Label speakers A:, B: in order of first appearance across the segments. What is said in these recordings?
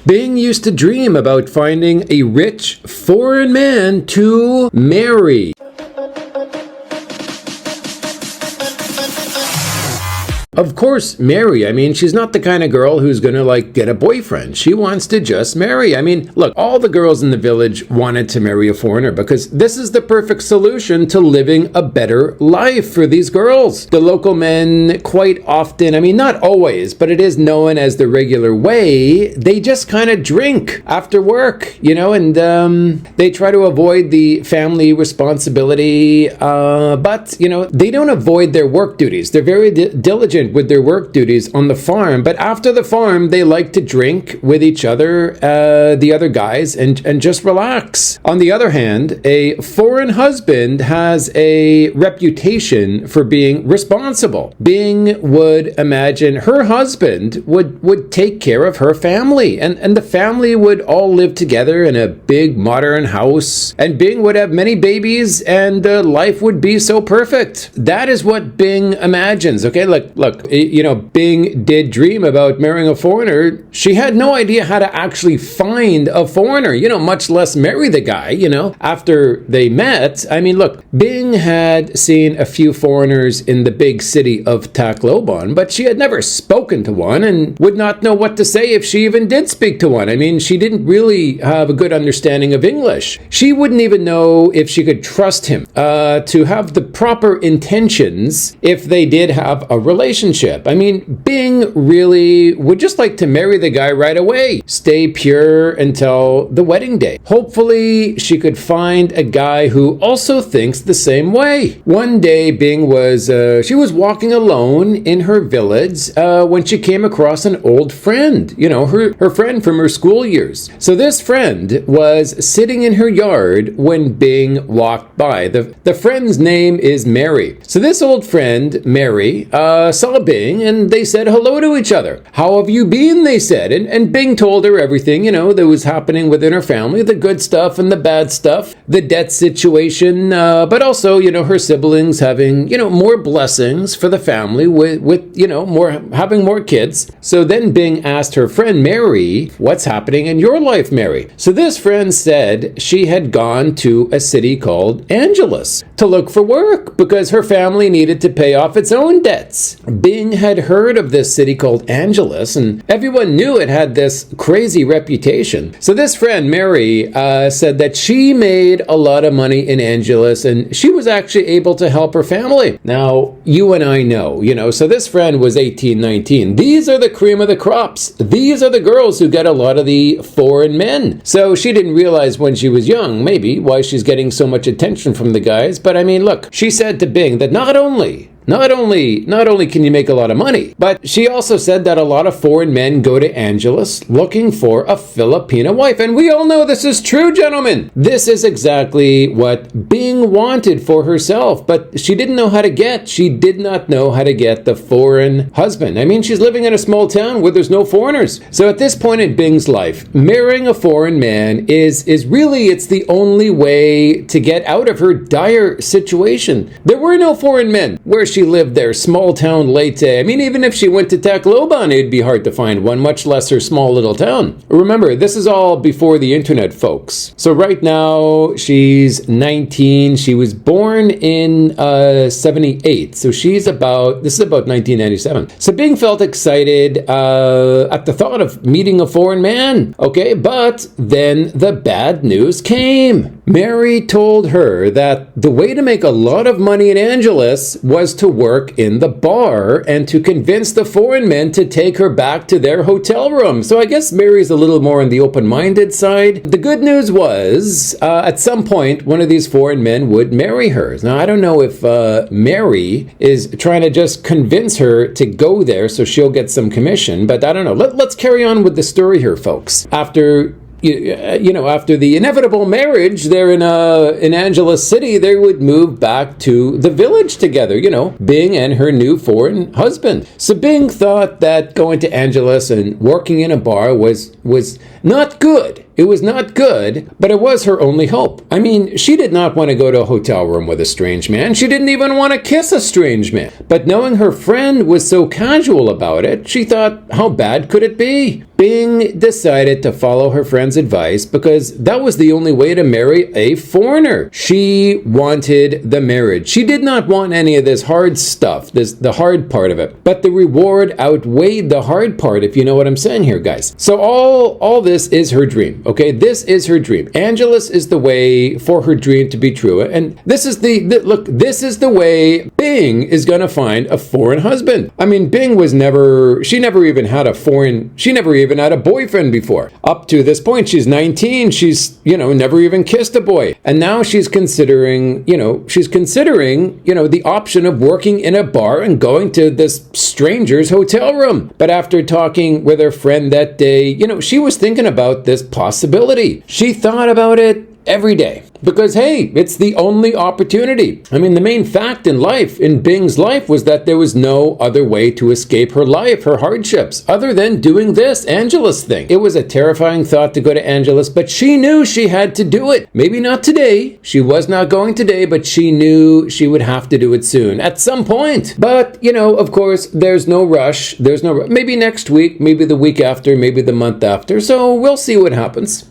A: Bing used to dream about finding a rich foreign man to marry. Of course, marry. I mean, she's not the kind of girl who's gonna get a boyfriend. She wants to just marry. I mean, look, all the girls in the village wanted to marry a foreigner because this is the perfect solution to living a better life for these girls. The local men quite often, I mean, not always, but it is known as the regular way, they just kind of drink after work, and they try to avoid the family responsibility, but, they don't avoid their work duties. They're very diligent with their work duties on the farm, but after the farm they like to drink with each other, the other guys, and just relax. On the other hand, a foreign husband has a reputation for being responsible. Bing would imagine her husband would take care of her family, and the family would all live together in a big modern house, and Bing would have many babies, and life would be so perfect. That is what Bing imagines. Okay, look, Bing did dream about marrying a foreigner. She had no idea how to actually find a foreigner, much less marry the guy, after they met. I mean, look, Bing had seen a few foreigners in the big city of Tacloban, but she had never spoken to one and would not know what to say if she even did speak to one. I mean, she didn't really have a good understanding of English. She wouldn't even know if she could trust him to have the proper intentions if they did have a relationship. I mean, Bing really would just like to marry the guy right away, stay pure until the wedding day. Hopefully, she could find a guy who also thinks the same way. One day, Bing was walking alone in her village when she came across an old friend, her friend from her school years. So this friend was sitting in her yard when Bing walked by. The friend's name is Mary. So this old friend, Mary, saw Bing, and they said hello to each other. How have you been? They said. And Bing told her everything, that was happening within her family, the good stuff and the bad stuff, the debt situation, but also, her siblings having, more blessings for the family with having more kids. So then Bing asked her friend Mary, what's happening in your life, Mary? So this friend said she had gone to a city called Angeles to look for work because her family needed to pay off its own debts. Bing had heard of this city called Angeles, and everyone knew it had this crazy reputation. So this friend, Mary, said that she made a lot of money in Angeles, and she was actually able to help her family. Now, you and I know, so this friend was 18, 19. These are the cream of the crops. These are the girls who get a lot of the foreign men. So she didn't realize when she was young, maybe, why she's getting so much attention from the guys. But I mean, look, she said to Bing that not only can you make a lot of money, but she also said that a lot of foreign men go to Angeles looking for a Filipina wife. And we all know this is true, gentlemen. This is exactly what Bing wanted for herself, but she didn't know how to get. She did not know how to get the foreign husband. I mean, she's living in a small town where there's no foreigners. So at this point in Bing's life, marrying a foreign man is really, it's the only way to get out of her dire situation. There were no foreign men where she lived there, small town Leyte. I mean, even if she went to Tacloban, it'd be hard to find one, much less her small little town. Remember, this is all before the internet, folks. So right now, she's 19. She was born in 78. So this is about 1997. So Bing felt excited at the thought of meeting a foreign man. Okay, but then the bad news came. Mary told her that the way to make a lot of money in Angeles was to work in the bar and to convince the foreign men to take her back to their hotel room. So I guess Mary's a little more on the open-minded side. The good news was, at some point, one of these foreign men would marry her. Now, I don't know if Mary is trying to just convince her to go there so she'll get some commission, but I don't know. Let's carry on with the story here, folks. After the inevitable marriage there in Angeles City, they would move back to the village together, Bing and her new foreign husband. So Bing thought that going to Angeles and working in a bar was not good. It was not good, but it was her only hope. I mean, she did not want to go to a hotel room with a strange man. She didn't even want to kiss a strange man. But knowing her friend was so casual about it, she thought, how bad could it be? Bing decided to follow her friend's advice because that was the only way to marry a foreigner. She wanted the marriage. She did not want any of this hard stuff, the hard part of it. But the reward outweighed the hard part, if you know what I'm saying here, guys. So all this is her dream, okay? This is her dream. Angelus is the way for her dream to be true. And this is this is the way Bing is going to find a foreign husband. I mean, Bing she never even had a boyfriend before. Up to this point, she's 19. She's, never even kissed a boy. And now she's considering, the option of working in a bar and going to this stranger's hotel room. But after talking with her friend that day, she was thinking about this possibility. She thought about it every day because, hey, it's the only opportunity. I mean, the main fact in Bing's life was that there was no other way to escape her life, her hardships, other than doing this Angelus thing. It was a terrifying thought to go to Angelus, but she knew she had to do it. Maybe not today. She was not going today, but she knew she would have to do it soon, at some point. But, of course, there's no rush. Maybe next week, maybe the week after, maybe the month after. So we'll see what happens.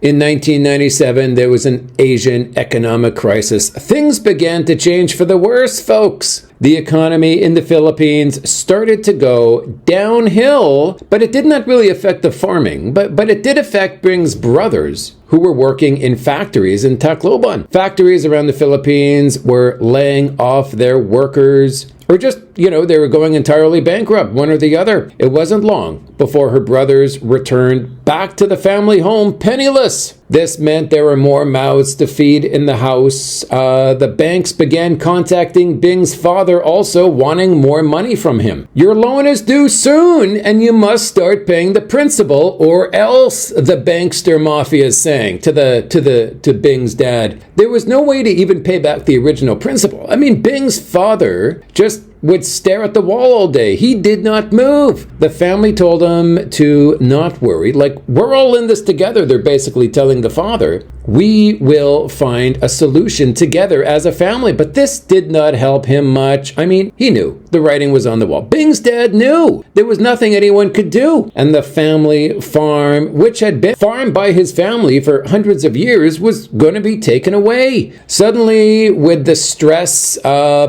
A: In 1997, there was an Asian economic crisis. Things began to change for the worse, folks. The economy in the Philippines started to go downhill, but it did not really affect the farming. But it did affect Bing's brothers, who were working in factories in Tacloban. Factories around the Philippines were laying off their workers, or just, they were going entirely bankrupt, one or the other. It wasn't long before her brothers returned back to the family home penniless. This meant there were more mouths to feed in the house. The banks began contacting Bing's father, also wanting more money from him. Your loan is due soon, and you must start paying the principal, or else, the bankster mafia is saying to Bing's dad. There was no way to even pay back the original principal. I mean, Bing's father just would stare at the wall all day. He did not move. The family told him to not worry. Like, we're all in this together, they're basically telling the father. We will find a solution together as a family. But this did not help him much. I mean, he knew the writing was on the wall. Bing's dad knew there was nothing anyone could do. And the family farm, which had been farmed by his family for hundreds of years, was going to be taken away. Suddenly, with the stress,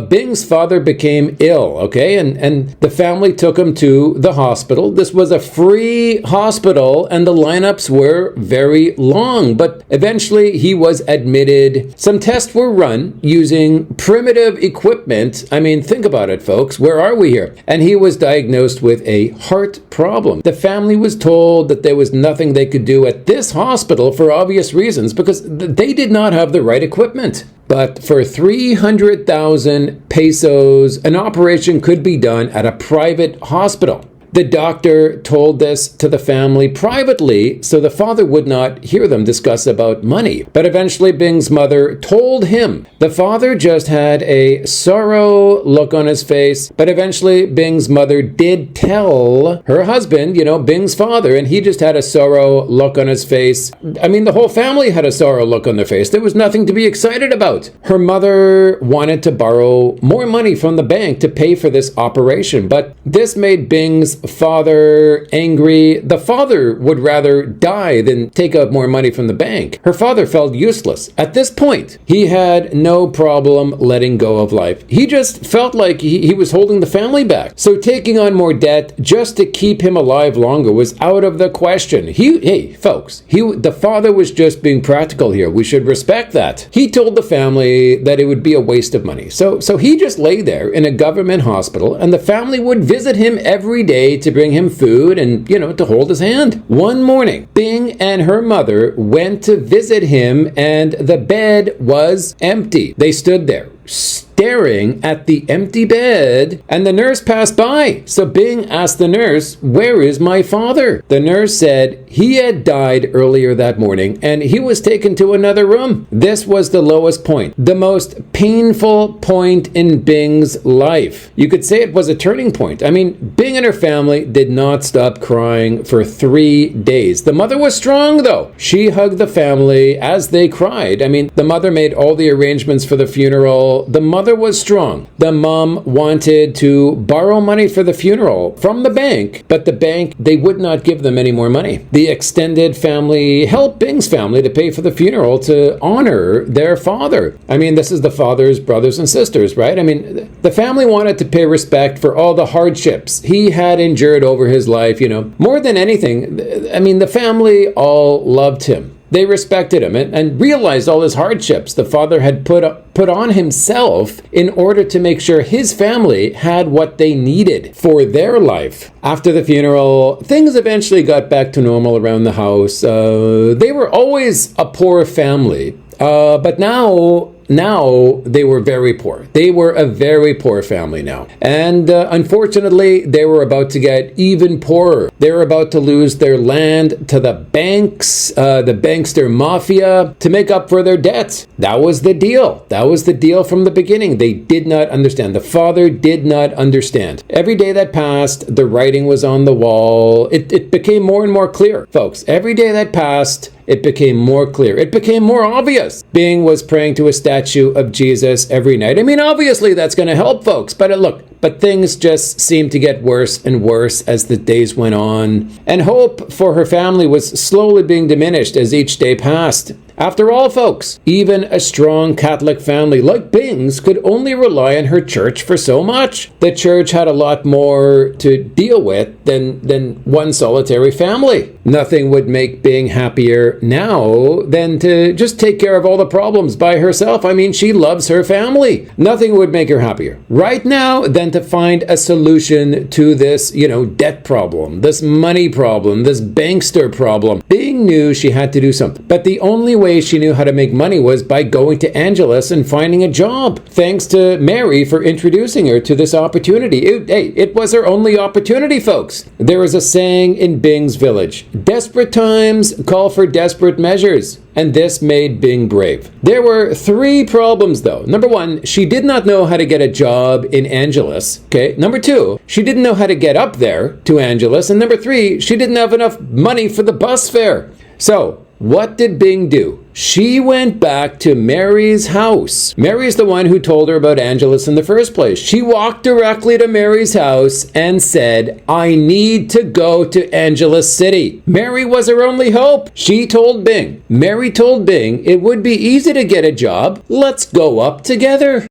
A: Bing's father became ill, okay? And the family took him to the hospital. This was a free hospital, and the lineups were very long. But eventually, he was admitted. Some tests were run using primitive equipment. I mean, think about it, folks. Where are we here? And he was diagnosed with a heart problem. The family was told that there was nothing they could do at this hospital for obvious reasons because they did not have the right equipment. But for 300,000 pesos, an operation could be done at a private hospital. The doctor told this to the family privately, so the father would not hear them discuss about money. But eventually Bing's mother told him. The father just had a sorrow look on his face, but eventually Bing's mother did tell her husband, Bing's father, and he just had a sorrow look on his face. I mean, the whole family had a sorrow look on their face. There was nothing to be excited about. Her mother wanted to borrow more money from the bank to pay for this operation, but this made Bing's father angry. The father would rather die than take out more money from the bank. Her father felt useless. At this point, he had no problem letting go of life. He just felt like he was holding the family back. So taking on more debt just to keep him alive longer was out of the question. The father was just being practical here. We should respect that. He told the family that it would be a waste of money. So he just lay there in a government hospital, and the family would visit him every day to bring him food and, to hold his hand. One morning, Bing and her mother went to visit him, and the bed was empty. They stood there, staring at the empty bed, and the nurse passed by. So Bing asked the nurse, "Where is my father?" The nurse said he had died earlier that morning and he was taken to another room. This was the lowest point, the most painful point in Bing's life. You could say it was a turning point. I mean, Bing and her family did not stop crying for 3 days. The mother was strong, though. She hugged the family as they cried. I mean, the mother made all the arrangements for the funeral. The mother was strong. The mom wanted to borrow money for the funeral from the bank, but the bank, they would not give them any more money. The extended family helped Bing's family to pay for the funeral to honor their father. I mean, this is the father's brothers and sisters, right? I mean, the family wanted to pay respect for all the hardships he had endured over his life, you know. More than anything, I mean, the family all loved him. They respected him and realized all his hardships the father had put on himself in order to make sure his family had what they needed for their life. After the funeral, things eventually got back to normal around the house. They were always a poor family, but now they were very poor. They were a very poor family now. And unfortunately, they were about to get even poorer. They were about to lose their land to the banks, the bankster mafia, to make up for their debts. That was the deal. That was the deal from the beginning. They did not understand. The father did not understand. Every day that passed, the writing was on the wall. It became more and more clear, folks. Every day that passed, it became more clear. It became more obvious. Bing was praying to a statue of Jesus every night. I mean, obviously that's going to help, folks. But things just seemed to get worse and worse as the days went on. And hope for her family was slowly being diminished as each day passed. After all, folks, even a strong Catholic family like Bing's could only rely on her church for so much. The church had a lot more to deal with than one solitary family. Nothing would make Bing happier now than to just take care of all the problems by herself. I mean, she loves her family. Nothing would make her happier right now than to find a solution to this, debt problem, this money problem, this bankster problem. Bing knew she had to do something, but the only way she knew how to make money was by going to Angelus and finding a job. Thanks to Mary for introducing her to this opportunity. It was her only opportunity, folks. There is a saying in Bing's village: desperate times call for desperate measures. And this made Bing brave. There were 3 problems, though. Number 1, she did not know how to get a job in Angelus. Okay. Number 2, she didn't know how to get up there to Angelus. And number 3, she didn't have enough money for the bus fare. So, what did Bing do? She went back to Mary's house. Mary's the one who told her about Angelus in the first place. She walked directly to Mary's house and said, "I need to go to Angelus City." Mary was her only hope. Mary told Bing it would be easy to get a job. Let's go up together.